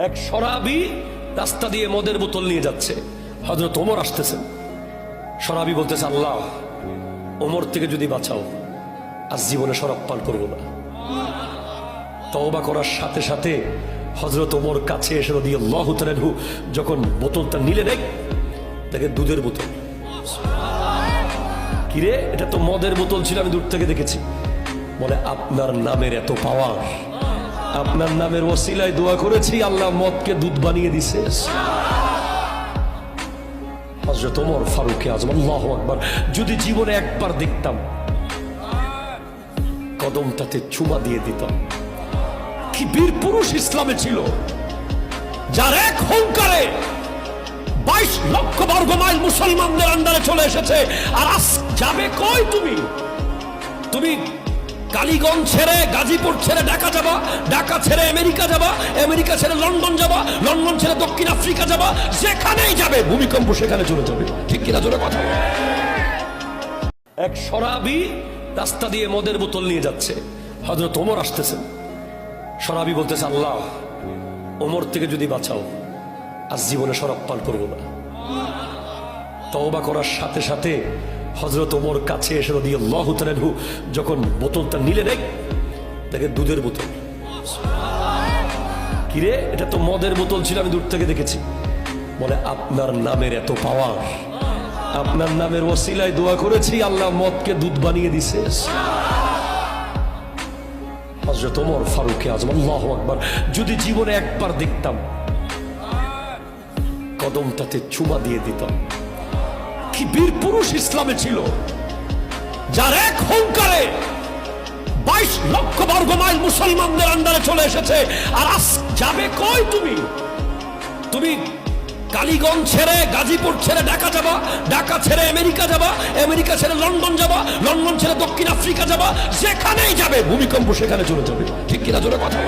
এক শরাবি রাস্তা দিয়ে মদের বোতল নিয়ে যাচ্ছে, হযরত ওমর আসতেছেন। শরাবি বলতেছে, আল্লাহ ওমর থেকে যদি বাঁচাও, আজ জীবনে শরাব পান করবো না। তওবা করার সাথে সাথে হযরত ওমর কাছে এসে রাদিয়াল্লাহু তাআলা আনহু যখন বোতলটা নিলেন, দেখে দুধের বোতল। কিরে, এটা তো মদের বোতল ছিল, আমি দূর থেকে দেখেছি। বলে, আপনার নামের এত পাওয়ার, আপনার নামের ওসিলায় দোয়া করেছি, আল্লাহ মদকে দুধ বানিয়ে দিছে। হযরত ওমর ফারুক আযম, আল্লাহু আকবার, যদি জীবনে একবার দেখতাম, কদমটাতে চুমা দিয়ে দিতাম। কি বীর পুরুষ ইসলামে ছিল, যার এক হুঙ্কারে 22 লক্ষ বর্গ মাইল মুসলমানদের আন্ডারে চলে এসেছে। আর আজ যাবে কই? তুমি কালীগঞ্জ ছেড়ে গাজীপুর ছেড়ে ঢাকা যাবা, ঢাকা ছেড়ে আমেরিকা যাবা, আমেরিকা ছেড়ে লন্ডন যাবা, লন্ডন ছেড়ে দক্ষিণ আফ্রিকা যাবা, যেখানেই যাবে ভূমিকম্প সেখানে চলে যাবে। ঠিক কিনা জোরে কথা। এক শরাবি রাস্তা দিয়ে মদের বোতল নিয়ে যাচ্ছে, হযরত ওমর আসতেছেন। শরাবি বলতেছে, আল্লাহ ওমর থেকে যদি বাঁচাও, আজ জীবনে শরাব পান করবো না। তওবা করার সাথে সাথে হযরত ওমর কাছে এসে রাদিয়াল্লাহু তাআলা আনহু যখন বোতলটা নিলেন, দেখে দুধের বোতল। কিরে, এটা তো মদের বোতল ছিল, আমি দূর থেকে দেখেছি। বলে, আপনার নামের এত পাওয়ার, আপনার নামের ওসিলায় দোয়া করেছি, আল্লাহ মদকে দুধ বানিয়ে দিছে। হযরত ওমর ফারুক আযম, আল্লাহু আকবার, যদি জীবনে একবার দেখতাম, কদমটাতে চুমা দিয়ে দিতাম। কি বীর পুরুষ ইসলামে ছিল, যার এক হুঙ্কারে 22 লক্ষ বর্গ মাইল মুসলমানদের আন্ডারে চলে এসেছে। আর আজ যাবে কই? তুমি কালীগঞ্জ ছেড়ে গাজীপুর ছেড়ে ঢাকা যাবা, ঢাকা ছেড়ে আমেরিকা যাবা, আমেরিকা ছেড়ে লন্ডন যাবা, লন্ডন ছেড়ে দক্ষিণ আফ্রিকা যাবা, যেখানেই যাবে ভূমিকম্প সেখানে চলে যাবে। ঠিক কিনা জোরে কথা।